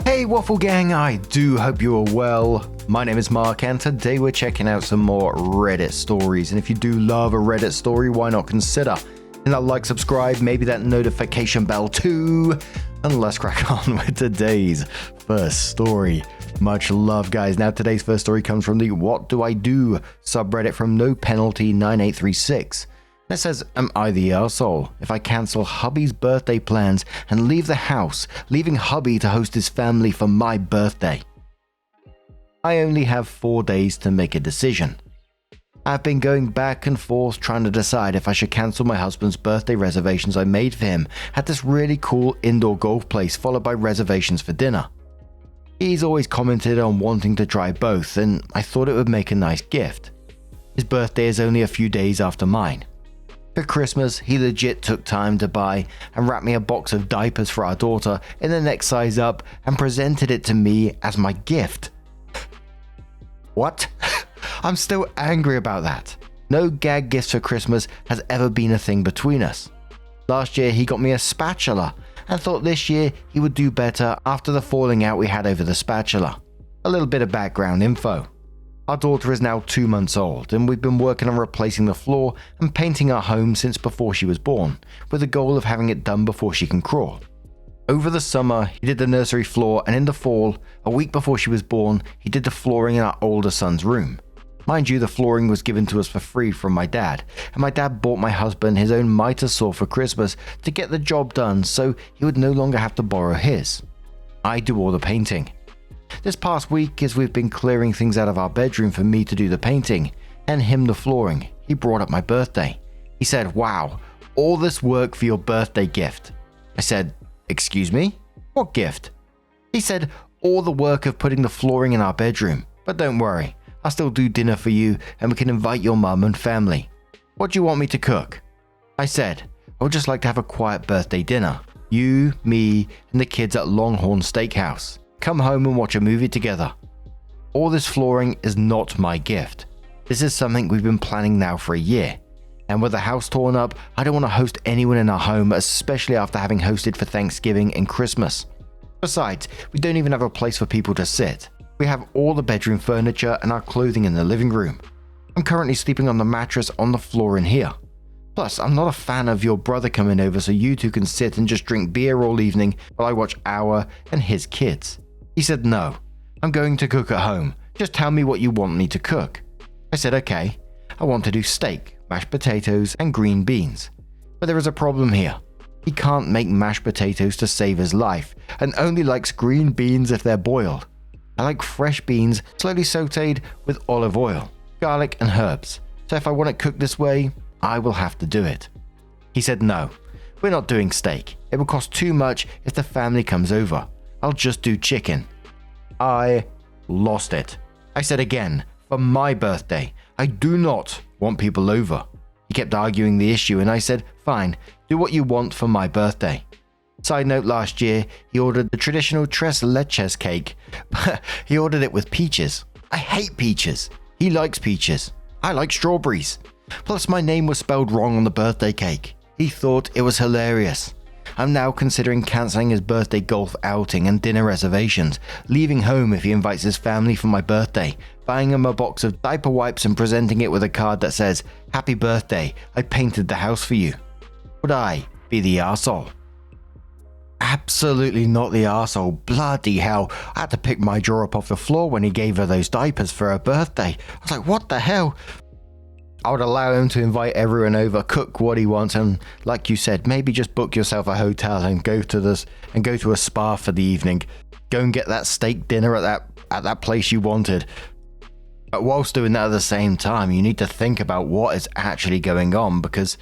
Hey Waffle Gang, I do hope you are well. My name is Mark and today we're checking out some more Reddit stories, and if you do love a Reddit story, why not consider hitting that like, subscribe, maybe that notification bell too, and let's crack on with today's first story. Much love guys. Now today's first story comes from the What Do I Do subreddit from No Penalty 9836. It says, am I the arsehole if I cancel hubby's birthday plans and leave the house, leaving hubby to host his family for my birthday? I only have 4 days to make a decision. I've been going back and forth trying to decide if I should cancel my husband's birthday reservations I made for him at this really cool indoor golf place, followed by reservations for dinner. He's always commented on wanting to try both, and I thought it would make a nice gift. His birthday is only a few days after mine. For Christmas, he legit took time to buy and wrap me a box of diapers for our daughter in the next size up and presented it to me as my gift. What? I'm still angry about that. No gag gifts for Christmas has ever been a thing between us. Last year he got me a spatula and thought this year he would do better after the falling out we had over the spatula. A little bit of background info. Our daughter is now 2 months old, and we've been working on replacing the floor and painting our home since before she was born, with the goal of having it done before she can crawl. Over the summer, he did the nursery floor, and in the fall, a week before she was born, he did the flooring in our older son's room. Mind you, the flooring was given to us for free from my dad, and my dad bought my husband his own mitre saw for Christmas to get the job done so he would no longer have to borrow his. I do all the painting. This past week, as we've been clearing things out of our bedroom for me to do the painting, and him the flooring, he brought up my birthday. He said, "Wow, all this work for your birthday gift." I said, "Excuse me? What gift?" He said, "All the work of putting the flooring in our bedroom. But don't worry, I'll still do dinner for you and we can invite your mum and family. What do you want me to cook?" I said, "I would just like to have a quiet birthday dinner. You, me, and the kids at Longhorn Steakhouse. Come home and watch a movie together. All this flooring is not my gift. This is something we've been planning now for a year. And with the house torn up, I don't want to host anyone in our home, especially after having hosted for Thanksgiving and Christmas. Besides, we don't even have a place for people to sit. We have all the bedroom furniture and our clothing in the living room. I'm currently sleeping on the mattress on the floor in here. Plus, I'm not a fan of your brother coming over so you two can sit and just drink beer all evening while I watch our and his kids." He said, "No, I'm going to cook at home. Just tell me what you want me to cook." I said, "Okay, I want to do steak, mashed potatoes, and green beans. But there is a problem here. He can't make mashed potatoes to save his life, and only likes green beans if they're boiled. I like fresh beans slowly sauteed with olive oil, garlic, and herbs. So if I want it cooked this way, I will have to do it." He said, "No, we're not doing steak. It will cost too much if the family comes over. I'll just do chicken." I lost it. I said again, "For my birthday, I do not want people over." He kept arguing the issue and I said, "Fine, do what you want for my birthday." Side note, last year, he ordered the traditional tres leches cake, but he ordered it with peaches. I hate peaches. He likes peaches. I like strawberries. Plus my name was spelled wrong on the birthday cake. He thought it was hilarious. I'm now considering cancelling his birthday golf outing and dinner reservations, leaving home if he invites his family for my birthday, buying him a box of diaper wipes and presenting it with a card that says, "Happy birthday, I painted the house for you." Would I be the arsehole? Absolutely not the arsehole. Bloody hell, I had to pick my drawer up off the floor when he gave her those diapers for her birthday. I was like, what the hell? I would allow him to invite everyone over, cook what he wants, and like you said, maybe just book yourself a hotel and go to a spa for the evening. Go and get that steak dinner at that place you wanted. But whilst doing that at the same time, you need to think about what is actually going on, because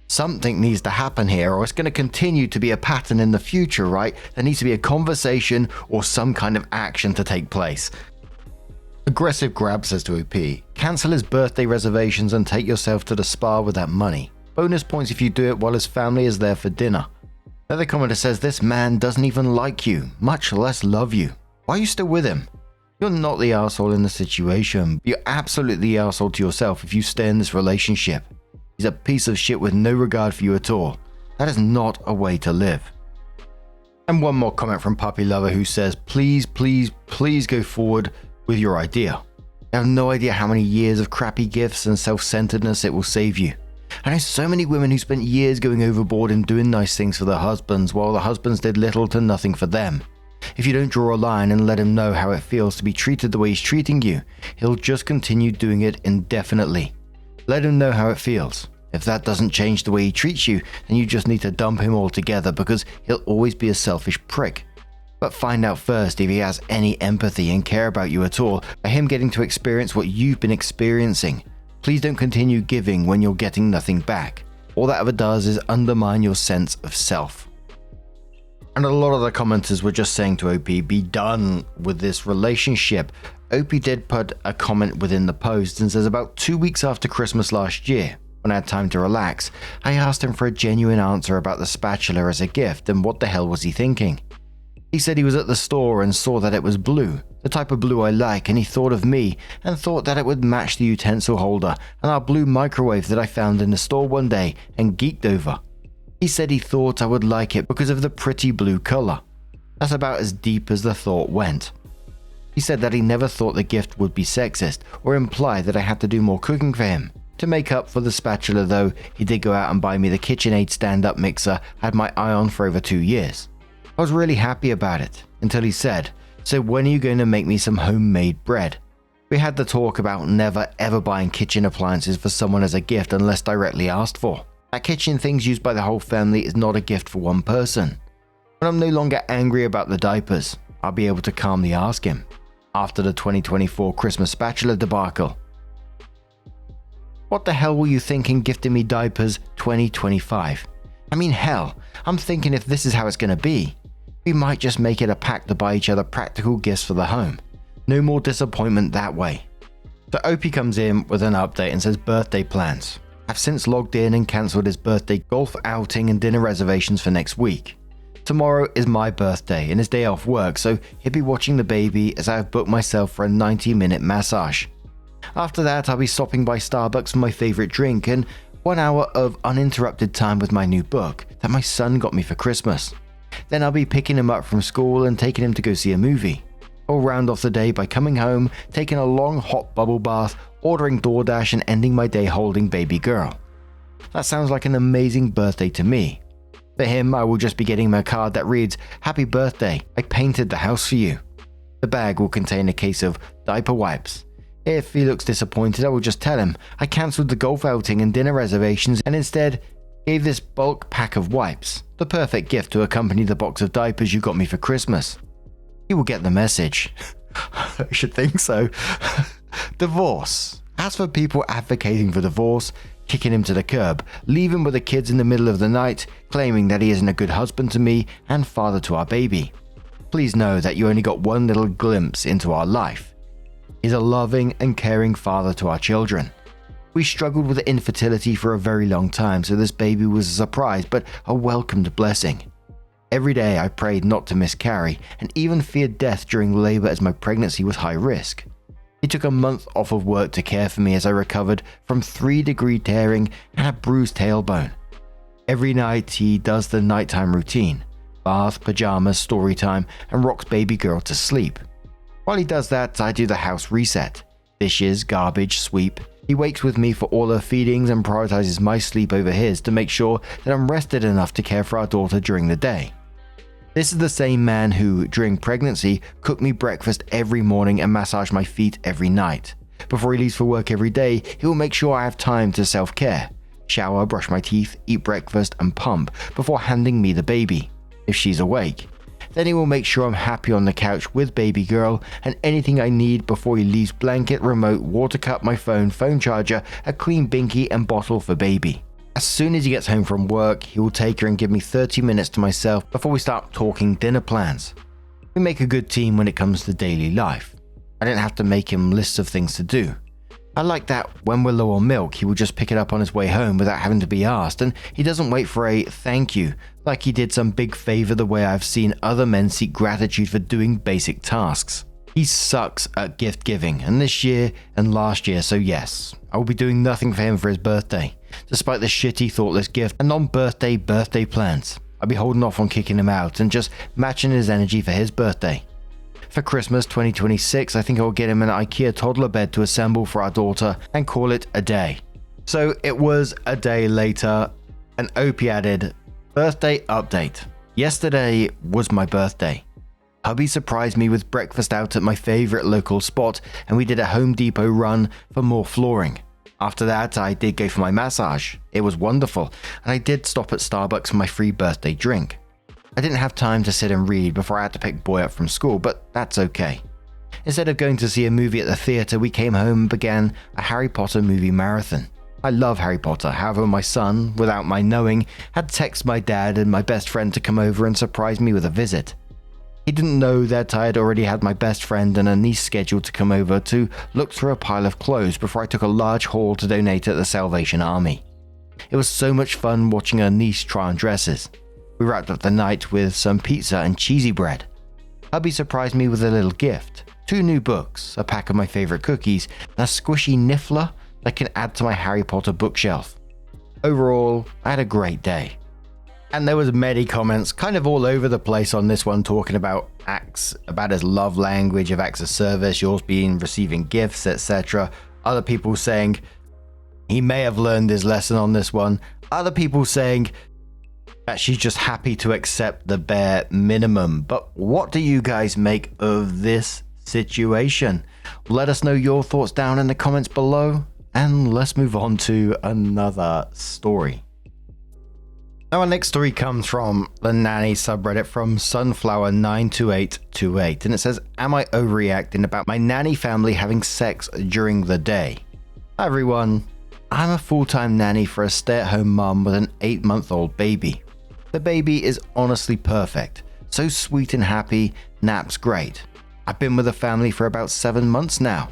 something needs to happen here, or it's going to continue to be a pattern in the future, right? There needs to be a conversation or some kind of action to take place. Aggressive Grab says to OP, "Cancel his birthday reservations and take yourself to the spa with that money. Bonus points if you do it while his family is there for dinner." Another commenter says, "This man doesn't even like you, much less love you. Why are you still with him? You're not the arsehole in the situation. You're absolutely the arsehole to yourself if you stay in this relationship. He's a piece of shit with no regard for you at all. That is not a way to live." And one more comment from Puppy Lover who says, please, please, please go forward with your idea. I have no idea how many years of crappy gifts and self-centeredness it will save you. I know so many women who spent years going overboard and doing nice things for their husbands while the husbands did little to nothing for them. If you don't draw a line and let him know how it feels to be treated the way he's treating you, he'll just continue doing it indefinitely. Let him know how it feels. If that doesn't change the way he treats you, then you just need to dump him altogether because he'll always be a selfish prick. But find out first if he has any empathy and care about you at all by him getting to experience what you've been experiencing. Please don't continue giving when you're getting nothing back. All that ever does is undermine your sense of self. And a lot of the commenters were just saying to OP, be done with this relationship. OP did put a comment within the post and says, about 2 weeks after Christmas last year, when I had time to relax, I asked him for a genuine answer about the spatula as a gift and what the hell was he thinking. He said he was at the store and saw that it was blue, the type of blue I like, and he thought of me and thought that it would match the utensil holder and our blue microwave that I found in the store one day and geeked over. He said he thought I would like it because of the pretty blue color. That's about as deep as the thought went. He said that he never thought the gift would be sexist or imply that I had to do more cooking for him. To make up for the spatula though, he did go out and buy me the KitchenAid stand-up mixer I had my eye on for over 2 years. I was really happy about it, until he said, so when are you going to make me some homemade bread? We had the talk about never ever buying kitchen appliances for someone as a gift unless directly asked for. That kitchen thing's used by the whole family is not a gift for one person. When I'm no longer angry about the diapers, I'll be able to calmly ask him, after the 2024 Christmas spatula debacle. What the hell were you thinking gifting me diapers 2025? I mean hell, I'm thinking if this is how it's going to be, we might just make it a pact to buy each other practical gifts for the home. No more disappointment that way. So OP comes in with an update and says birthday plans. I've since logged in and cancelled his birthday golf outing and dinner reservations for next week. Tomorrow is my birthday and his day off work, so he'll be watching the baby as I have booked myself for a 90-minute massage. After that, I'll be stopping by Starbucks for my favourite drink and 1 hour of uninterrupted time with my new book that my son got me for Christmas. Then I'll be picking him up from school and taking him to go see a movie. I'll round off the day by coming home, taking a long hot bubble bath, ordering DoorDash and ending my day holding baby girl. That sounds like an amazing birthday to me. For him, I will just be getting him a card that reads, "Happy birthday, I painted the house for you." The bag will contain a case of diaper wipes. If he looks disappointed, I will just tell him I cancelled the golf outing and dinner reservations and instead gave this bulk pack of wipes, the perfect gift to accompany the box of diapers you got me for Christmas. He will get the message. I should think so. Divorce. As for people advocating for divorce, kicking him to the curb, leaving with the kids in the middle of the night, claiming that he isn't a good husband to me and father to our baby. Please know that you only got one little glimpse into our life. He's a loving and caring father to our children. We struggled with infertility for a very long time, so this baby was a surprise but a welcomed blessing. Every day I prayed not to miscarry and even feared death during labor as my pregnancy was high risk. He took a month off of work to care for me as I recovered from 3-degree tearing and a bruised tailbone. Every night he does the nighttime routine, bath, pajamas, story time, and rocks baby girl to sleep. While he does that, I do the house reset. Dishes, garbage, sweep. He wakes with me for all her feedings and prioritizes my sleep over his to make sure that I'm rested enough to care for our daughter during the day. This is the same man who, during pregnancy, cooked me breakfast every morning and massaged my feet every night. Before he leaves for work every day, he will make sure I have time to self-care. Shower, brush my teeth, eat breakfast, and pump before handing me the baby, if she's awake. Then he will make sure I'm happy on the couch with baby girl and anything I need before he leaves: blanket, remote, water cup, my phone charger, a clean binky, and bottle for baby. As soon as he gets home from work, he will take her and give me 30 minutes to myself before we start talking dinner plans. We make a good team when it comes to daily life. I don't have to make him lists of things to do. I like that when we're low on milk, he will just pick it up on his way home without having to be asked, and he doesn't wait for a thank you like he did some big favor the way I've seen other men seek gratitude for doing basic tasks. He sucks at gift giving, and this year and last year, so yes, I will be doing nothing for him for his birthday, despite the shitty thoughtless gift and non-birthday plans. I'd be holding off on kicking him out and just matching his energy for his birthday. For Christmas 2026, I think I'll get him an IKEA toddler bed to assemble for our daughter and call it a day. So it was a day later, and Opie added, birthday update. Yesterday was my birthday. Hubby surprised me with breakfast out at my favorite local spot, and we did a Home Depot run for more flooring. After that, I did go for my massage. It was wonderful, and I did stop at Starbucks for my free birthday drink. I didn't have time to sit and read before I had to pick Boy up from school, but that's okay. Instead of going to see a movie at the theater, we came home and began a Harry Potter movie marathon. I love Harry Potter, however my son, without my knowing, had texted my dad and my best friend to come over and surprise me with a visit. He didn't know that I had already had my best friend and a niece scheduled to come over to look through a pile of clothes before I took a large haul to donate at the Salvation Army. It was so much fun watching her niece try on dresses. We wrapped up the night with some pizza and cheesy bread. Hubby surprised me with a little gift, 2 new books, a pack of my favorite cookies, and a squishy niffler that can add to my Harry Potter bookshelf. Overall, I had a great day. And there was many comments kind of all over the place on this one talking about acts, about his love language of acts of service, yours being receiving gifts, etc. Other people saying he may have learned his lesson on this one. Other people saying that she's just happy to accept the bare minimum. But what do you guys make of this situation? Let us know your thoughts down in the comments below, and let's move on to another story. Now, our next story comes from the nanny subreddit from Sunflower92828, and it says, am I overreacting about my nanny family having sex during the day? Hi everyone, I'm a full-time nanny for a stay-at-home mum with an 8-month-old baby. The baby is honestly perfect, so sweet and happy, naps great. I've been with the family for about 7 months now.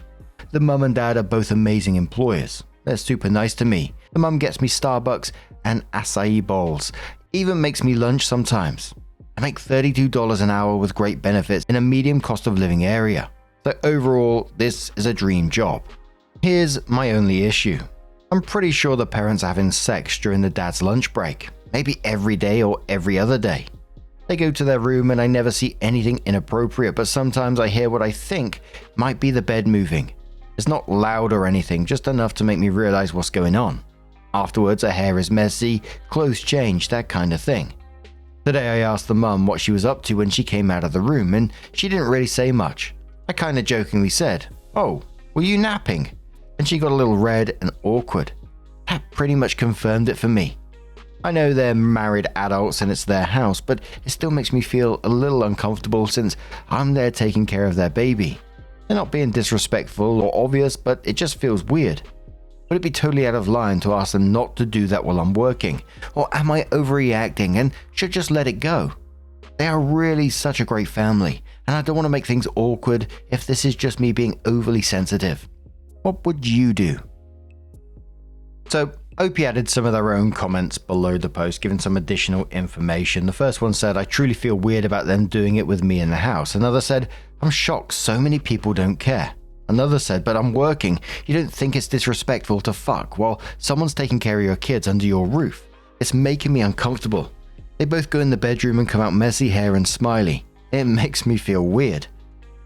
The mum and dad are both amazing employers. They're super nice to me. The mum gets me Starbucks and acai bowls, even makes me lunch sometimes. I make $32 an hour with great benefits in a medium cost of living area. So overall, this is a dream job. Here's my only issue. I'm pretty sure the parents are having sex during the dad's lunch break, maybe every day or every other day. They go to their room and I never see anything inappropriate, but sometimes I hear what I think might be the bed moving. It's not loud or anything, just enough to make me realize what's going on. Afterwards, her hair is messy, clothes change, that kind of thing. Today I asked the mum what she was up to when she came out of the room, and she didn't really say much. I kinda jokingly said, "Oh, were you napping?" And she got a little red and awkward. That pretty much confirmed it for me. I know they're married adults and it's their house, but it still makes me feel a little uncomfortable since I'm there taking care of their baby. They're not being disrespectful or obvious, but it just feels weird. Would it be totally out of line to ask them not to do that while I'm working? Or am I overreacting and should just let it go? They are really such a great family, and I don't want to make things awkward if this is just me being overly sensitive. What would you do? So, Opie added some of their own comments below the post, giving some additional information. The first one said, I truly feel weird about them doing it with me in the house. Another said, I'm shocked so many people don't care. Another said, but I'm working. You don't think it's disrespectful to fuck while someone's taking care of your kids under your roof? It's making me uncomfortable. They both go in the bedroom and come out messy hair and smiley. It makes me feel weird.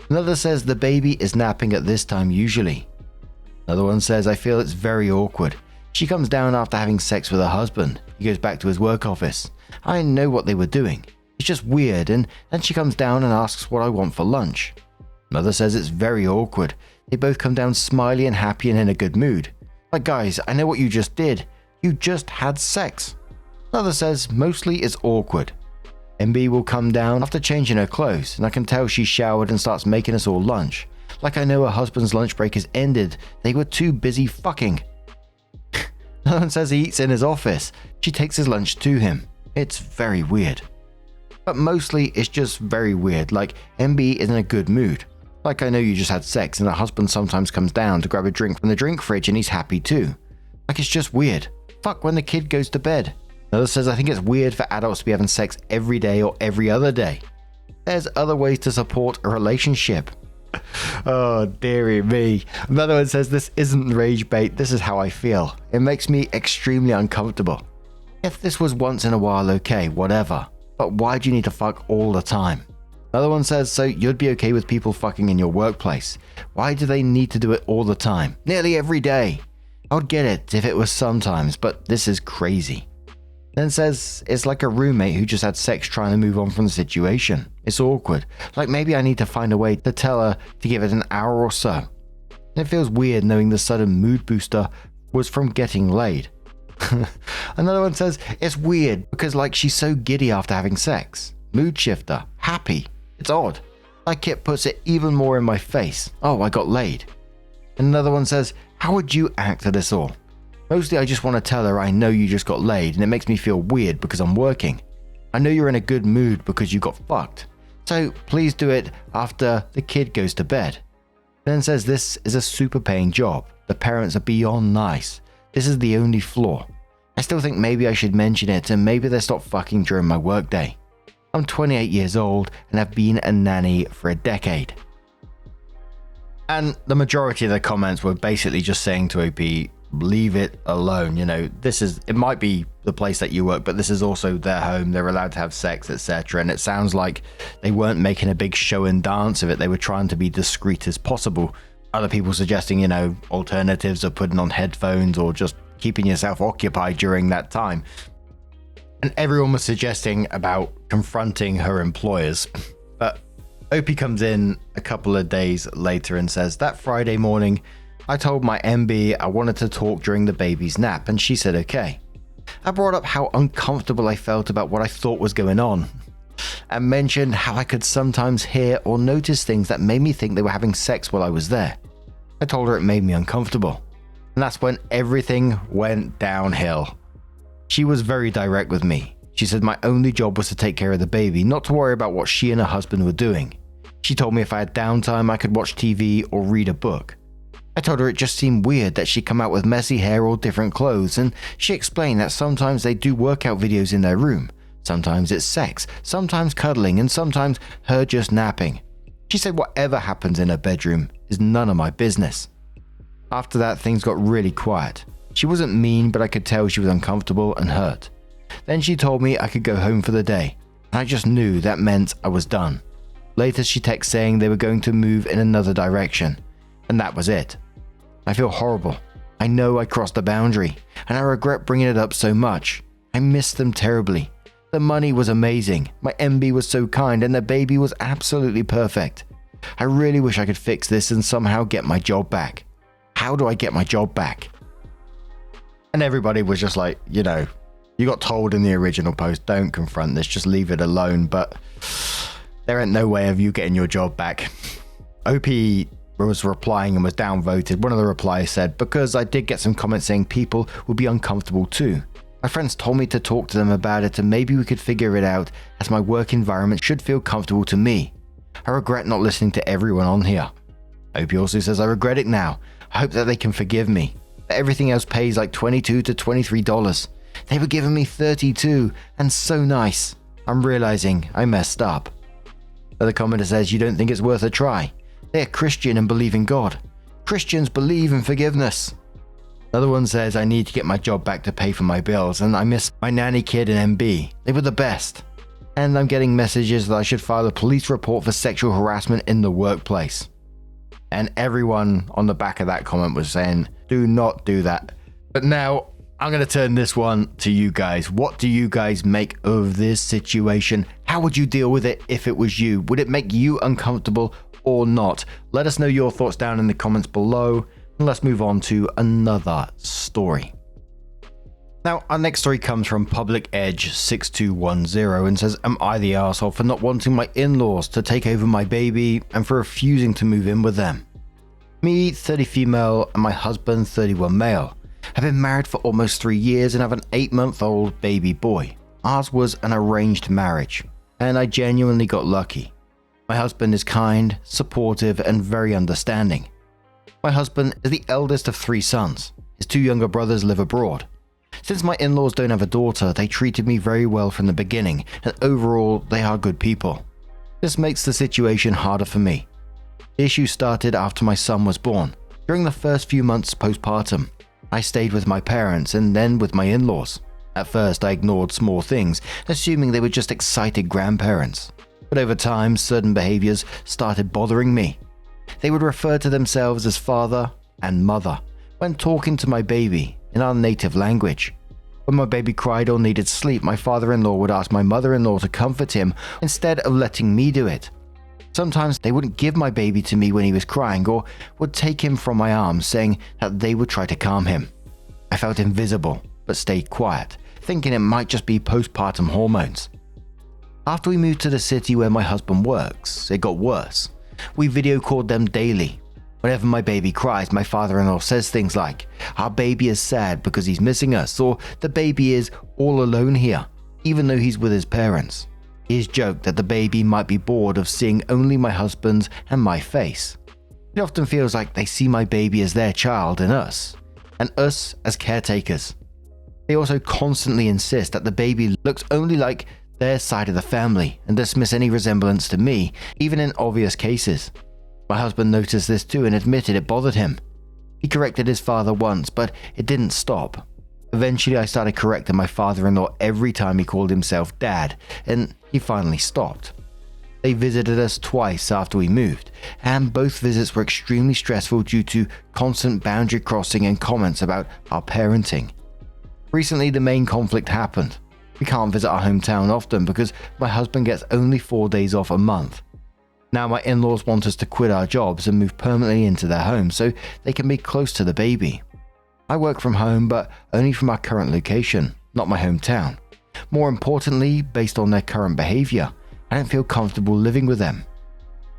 Another says the baby is napping at this time usually. Another one says, I feel it's very awkward. She comes down after having sex with her husband. He goes back to his work office. I know what they were doing. It's just weird, and then she comes down and asks what I want for lunch. Another says it's very awkward. They both come down smiley and happy and in a good mood. Like, guys, I know what you just did. You just had sex. Another says mostly it's awkward. MB will come down after changing her clothes, and I can tell she showered and starts making us all lunch. Like I know her husband's lunch break has ended. They were too busy fucking. Another one says he eats in his office. She takes his lunch to him. It's very weird. But mostly it's just very weird, like MB is in a good mood. Like I know you just had sex and her husband sometimes comes down to grab a drink from the drink fridge and he's happy too. Like it's just weird. Fuck when the kid goes to bed. Another says I think it's weird for adults to be having sex every day or every other day. There's other ways to support a relationship. Oh dearie me. Another one says this isn't rage bait, this is how I feel. It makes me extremely uncomfortable. If this was once in a while, okay, whatever. But why do you need to fuck all the time? Another one says, so you'd be okay with people fucking in your workplace. Why do they need to do it all the time? Nearly every day. I would get it if it was sometimes, but this is crazy. Then says, it's like a roommate who just had sex trying to move on from the situation. It's awkward. Like maybe I need to find a way to tell her to give it an hour or so. And it feels weird knowing the sudden mood booster was from getting laid. Another one says, it's weird because like she's so giddy after having sex. Mood shifter. Happy. It's odd. Like it puts it even more in my face. Oh, I got laid. And another one says, how would you act to this all? Mostly I just want to tell her I know you just got laid and it makes me feel weird because I'm working. I know you're in a good mood because you got fucked. So please do it after the kid goes to bed. Then says this is a super paying job. The parents are beyond nice. This is the only flaw. I still think maybe I should mention it and maybe they stop fucking during my workday. I'm 28 years old and have been a nanny for a decade. And the majority of the comments were basically just saying to OP, leave it alone. You know, it might be the place that you work, but this is also their home. They're allowed to have sex, etc. And it sounds like they weren't making a big show and dance of it. They were trying to be discreet as possible. Other people suggesting, alternatives of putting on headphones or just keeping yourself occupied during that time. And everyone was suggesting about confronting her employers. But OP comes in a couple of days later and says, that Friday morning, I told my MB I wanted to talk during the baby's nap, and she said okay. I brought up how uncomfortable I felt about what I thought was going on, and mentioned how I could sometimes hear or notice things that made me think they were having sex while I was there. I told her it made me uncomfortable, and that's when everything went downhill. She was very direct with me. She said my only job was to take care of the baby, not to worry about what she and her husband were doing. She told me if I had downtime I could watch TV or read a book. I told her it just seemed weird that she'd come out with messy hair or different clothes, and she explained that sometimes they do workout videos in their room. Sometimes it's sex, sometimes cuddling, and sometimes her just napping. She said whatever happens in her bedroom is none of my business. After that, things got really quiet. She wasn't mean, but I could tell she was uncomfortable and hurt. Then she told me I could go home for the day, and I just knew that meant I was done. Later she texted saying they were going to move in another direction, and that was it. I feel horrible. I know I crossed the boundary, and I regret bringing it up so much. I miss them terribly. The money was amazing, my MB was so kind, and the baby was absolutely perfect. I really wish I could fix this and somehow get my job back. How do I get my job back? And everybody was just like, you got told in the original post, don't confront this, just leave it alone, but there ain't no way of you getting your job back. OP was replying and was downvoted. One of the replies said, because I did get some comments saying people would be uncomfortable too. My friends told me to talk to them about it and maybe we could figure it out, as my work environment should feel comfortable to me. I regret not listening to everyone on here. OP also says, I regret it now. I hope that they can forgive me. But everything else pays like $22 to $23. They were giving me $32 and so nice. I'm realizing I messed up. Another commenter says, you don't think it's worth a try? They're Christian and believe in God. Christians believe in forgiveness. Another one says, I need to get my job back to pay for my bills and I miss my nanny kid and MB. They were the best. And I'm getting messages that I should file a police report for sexual harassment in the workplace. And everyone on the back of that comment was saying, do not do that. But now I'm going to turn this one to you guys. What do you guys make of this situation? How would you deal with it if it was you? Would it make you uncomfortable or not? Let us know your thoughts down in the comments below. And let's move on to another story. Now, our next story comes from Public Edge 6210 and says, am I the arsehole for not wanting my in-laws to take over my baby and for refusing to move in with them? Me, 30 female, and my husband, 31 male, have been married for almost 3 years and have an 8-month-old baby boy. Ours was an arranged marriage, and I genuinely got lucky. My husband is kind, supportive, and very understanding. My husband is the eldest of 3 sons. His 2 younger brothers live abroad. Since my in-laws don't have a daughter, they treated me very well from the beginning, and overall, they are good people. This makes the situation harder for me. The issue started after my son was born. During the first few months postpartum, I stayed with my parents and then with my in-laws. At first, I ignored small things, assuming they were just excited grandparents. But over time, certain behaviors started bothering me. They would refer to themselves as father and mother when talking to my baby in our native language. When my baby cried or needed sleep, my father-in-law would ask my mother-in-law to comfort him instead of letting me do it. Sometimes they wouldn't give my baby to me when he was crying or would take him from my arms, saying that they would try to calm him. I felt invisible, but stayed quiet, thinking it might just be postpartum hormones. After we moved to the city where my husband works, it got worse. We video called them daily. Whenever my baby cries, my father-in-law says things like, "Our baby is sad because he's missing us," or "The baby is all alone here, even though he's with his parents." He has joked that the baby might be bored of seeing only my husband's and my face. It often feels like they see my baby as their child and us as caretakers. They also constantly insist that the baby looks only like their side of the family and dismiss any resemblance to me, even in obvious cases. My husband noticed this too and admitted it bothered him. He corrected his father once, but it didn't stop. Eventually, I started correcting my father-in-law every time he called himself Dad, and he finally stopped. They visited us twice after we moved, and both visits were extremely stressful due to constant boundary crossing and comments about our parenting. Recently, the main conflict happened. We can't visit our hometown often because my husband gets only 4 days off a month. Now my in-laws want us to quit our jobs and move permanently into their home so they can be close to the baby. I work from home, but only from our current location, not my hometown. More importantly, based on their current behavior, I don't feel comfortable living with them.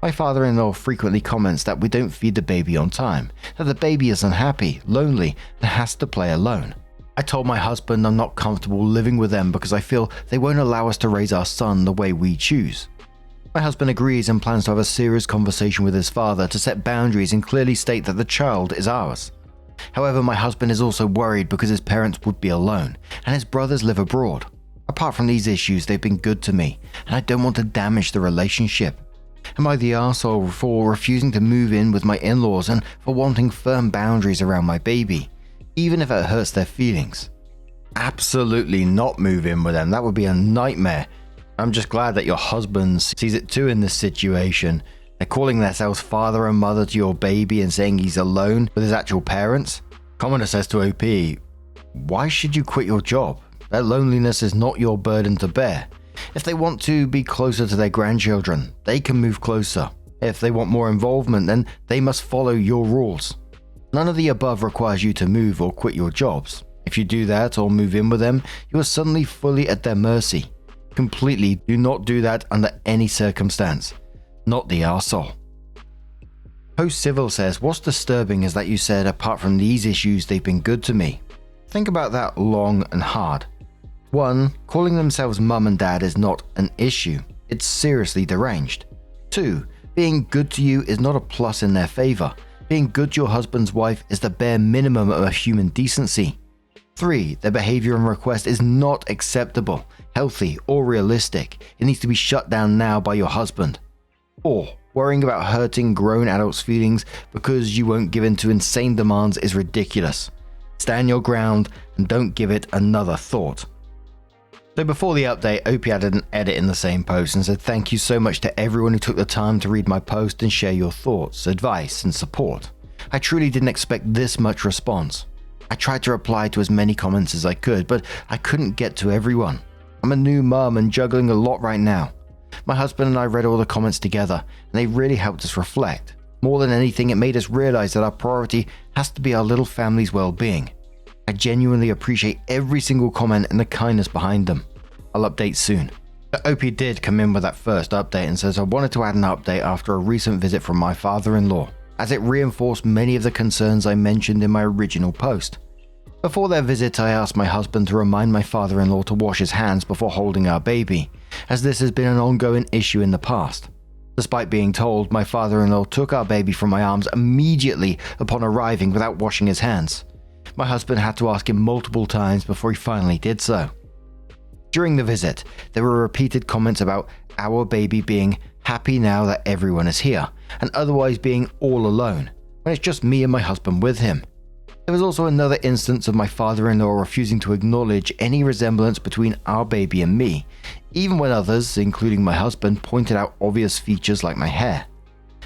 My father-in-law frequently comments that we don't feed the baby on time, that the baby is unhappy, lonely, and has to play alone. I told my husband I'm not comfortable living with them because I feel they won't allow us to raise our son the way we choose. My husband agrees and plans to have a serious conversation with his father to set boundaries and clearly state that the child is ours. However, my husband is also worried because his parents would be alone and his brothers live abroad. Apart from these issues, they've been good to me and I don't want to damage the relationship. Am I the arsehole for refusing to move in with my in-laws and for wanting firm boundaries around my baby, even if it hurts their feelings? Absolutely not move in with them. That would be a nightmare. I'm just glad that your husband sees it too in this situation. They're calling themselves father and mother to your baby and saying he's alone with his actual parents. Commenter says to OP, "Why should you quit your job? Their loneliness is not your burden to bear. If they want to be closer to their grandchildren, they can move closer. If they want more involvement, then they must follow your rules. None of the above requires you to move or quit your jobs. If you do that or move in with them, you are suddenly fully at their mercy. Completely do not do that under any circumstance. Not the arsehole." Host Civil says, "What's disturbing is that you said apart from these issues they've been good to me. Think about that long and hard. 1. Calling themselves mum and dad is not an issue. It's seriously deranged. 2. Being good to you is not a plus in their favor. Being good to your husband's wife is the bare minimum of human decency. 3. Their behavior and request is not acceptable, healthy, or realistic. It needs to be shut down now by your husband. 4. Worrying about hurting grown adults' feelings because you won't give in to insane demands is ridiculous. Stand your ground and don't give it another thought." So before the update, OP added an edit in the same post and said, "Thank you so much to everyone who took the time to read my post and share your thoughts, advice, and support. I truly didn't expect this much response. I tried to reply to as many comments as I could, but I couldn't get to everyone. I'm a new mum and juggling a lot right now. My husband and I read all the comments together, and they really helped us reflect. More than anything, it made us realize that our priority has to be our little family's well-being. I genuinely appreciate every single comment and the kindness behind them. I'll update soon." The OP did come in with that first update and says, "I wanted to add an update after a recent visit from my father-in-law, as it reinforced many of the concerns I mentioned in my original post. Before their visit, I asked my husband to remind my father-in-law to wash his hands before holding our baby, as this has been an ongoing issue in the past. Despite being told, my father-in-law took our baby from my arms immediately upon arriving without washing his hands. My husband had to ask him multiple times before he finally did so. During the visit, there were repeated comments about our baby being happy now that everyone is here, and otherwise being all alone, when it's just me and my husband with him. There was also another instance of my father-in-law refusing to acknowledge any resemblance between our baby and me, even when others, including my husband, pointed out obvious features like my hair.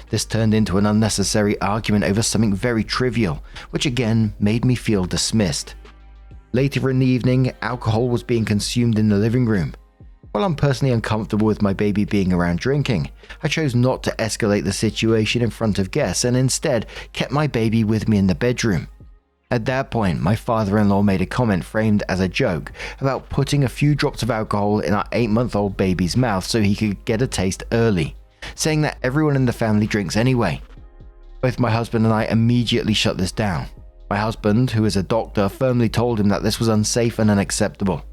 This turned into an unnecessary argument over something very trivial, which again made me feel dismissed. Later in the evening, alcohol was being consumed in the living room. While I'm personally uncomfortable with my baby being around drinking, I chose not to escalate the situation in front of guests and instead kept my baby with me in the bedroom. At that point, my father-in-law made a comment framed as a joke about putting a few drops of alcohol in our 8-month-old baby's mouth so he could get a taste early, saying that everyone in the family drinks anyway. Both my husband and I immediately shut this down. My husband, who is a doctor, firmly told him that this was unsafe and unacceptable.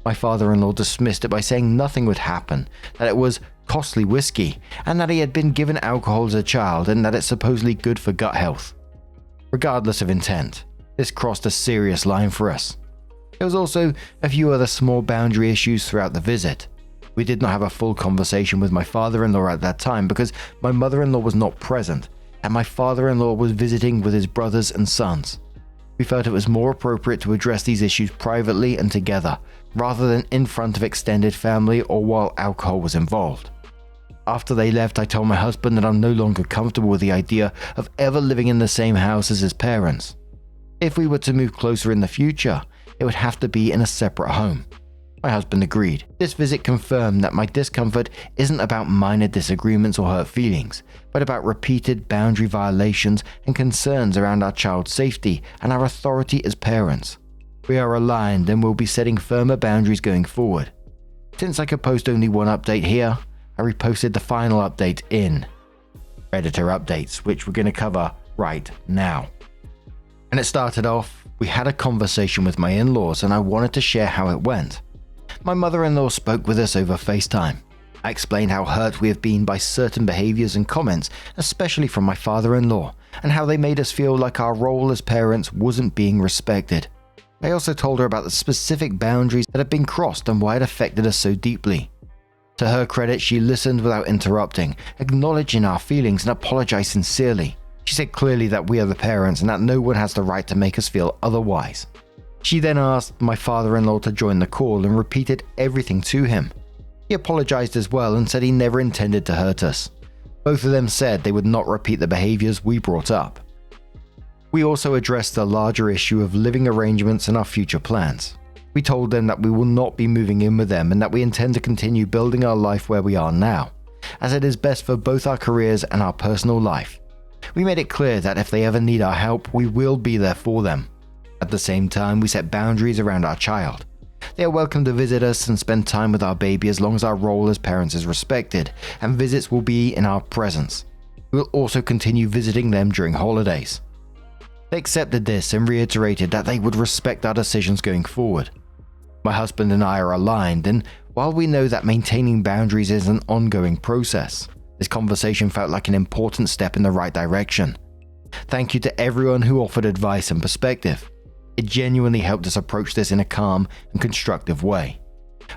My father-in-law dismissed it by saying nothing would happen, that it was costly whiskey, and that he had been given alcohol as a child and that it's supposedly good for gut health. Regardless of intent, this crossed a serious line for us. There was also a few other small boundary issues throughout the visit. We did not have a full conversation with my father-in-law at that time because my mother-in-law was not present, and my father-in-law was visiting with his brothers and sons. We felt it was more appropriate to address these issues privately and together, rather than in front of extended family or while alcohol was involved. After they left, I told my husband that I'm no longer comfortable with the idea of ever living in the same house as his parents. If we were to move closer in the future, it would have to be in a separate home. My husband agreed. This visit confirmed that my discomfort isn't about minor disagreements or hurt feelings, but about repeated boundary violations and concerns around our child's safety and our authority as parents. We are aligned and will be setting firmer boundaries going forward. Since I could post only one update here, I reposted the final update in Editor Updates, which we're going to cover right now. And it started off, we had a conversation with my in-laws and I wanted to share how it went. My mother-in-law spoke with us over FaceTime. I explained how hurt we have been by certain behaviors and comments, especially from my father-in-law, and how they made us feel like our role as parents wasn't being respected. I also told her about the specific boundaries that had been crossed and why it affected us so deeply. To her credit, she listened without interrupting, acknowledging our feelings and apologized sincerely. She said clearly that we are the parents and that no one has the right to make us feel otherwise. She then asked my father-in-law to join the call and repeated everything to him. He apologized as well and said he never intended to hurt us. Both of them said they would not repeat the behaviors we brought up. We also addressed the larger issue of living arrangements and our future plans. We told them that we will not be moving in with them and that we intend to continue building our life where we are now, as it is best for both our careers and our personal life. We made it clear that if they ever need our help, we will be there for them. At the same time, we set boundaries around our child. They are welcome to visit us and spend time with our baby as long as our role as parents is respected, and visits will be in our presence. We will also continue visiting them during holidays. They accepted this and reiterated that they would respect our decisions going forward. My husband and I are aligned, and while we know that maintaining boundaries is an ongoing process, this conversation felt like an important step in the right direction. Thank you to everyone who offered advice and perspective. It genuinely helped us approach this in a calm and constructive way.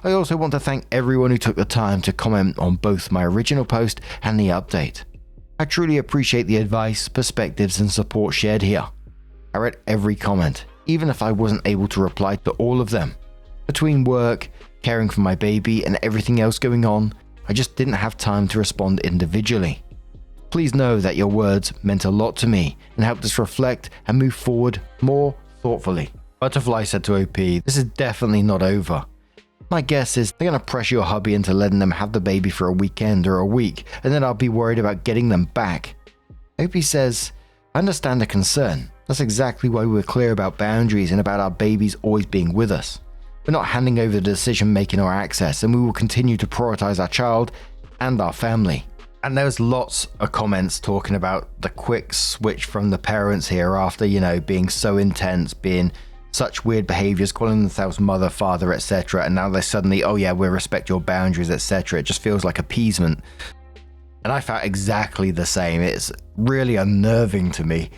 I also want to thank everyone who took the time to comment on both my original post and the update. I truly appreciate the advice, perspectives, and support shared here. I read every comment, even if I wasn't able to reply to all of them. Between work, caring for my baby, and everything else going on, I just didn't have time to respond individually. Please know that your words meant a lot to me and helped us reflect and move forward more thoughtfully. Butterfly said to OP, "This is definitely not over. My guess is they're going to pressure your hubby into letting them have the baby for a weekend or a week, and then I'll be worried about getting them back." OP says, "I understand the concern. That's exactly why we're clear about boundaries and about our babies always being with us. We're not handing over the decision making or access, and we will continue to prioritize our child and our family." And there's lots of comments talking about the quick switch from the parents here after, being so intense, being such weird behaviors, calling themselves mother, father, etc. And now they're suddenly, "Oh yeah, we respect your boundaries, etc." It just feels like appeasement. And I felt exactly the same. It's really unnerving to me.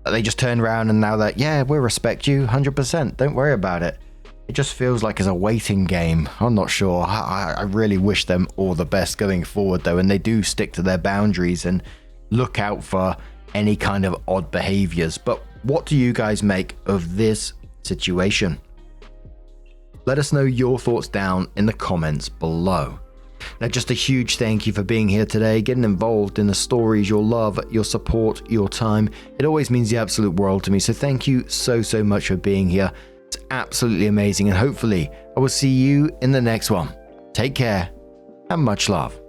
They just turn around and now that, "Yeah, we respect you 100%, don't worry about it." It just feels like it's a waiting game. I'm not sure. I really wish them all the best going forward though, and they do stick to their boundaries and look out for any kind of odd behaviors. But What do you guys make of this situation? Let us know your thoughts down in the comments below. Now, just a huge thank you for being here today, getting involved in the stories, your love, your support, your time. It always means the absolute world to me. So thank you so much for being here. It's absolutely amazing. And hopefully I will see you in the next one. Take care and much love.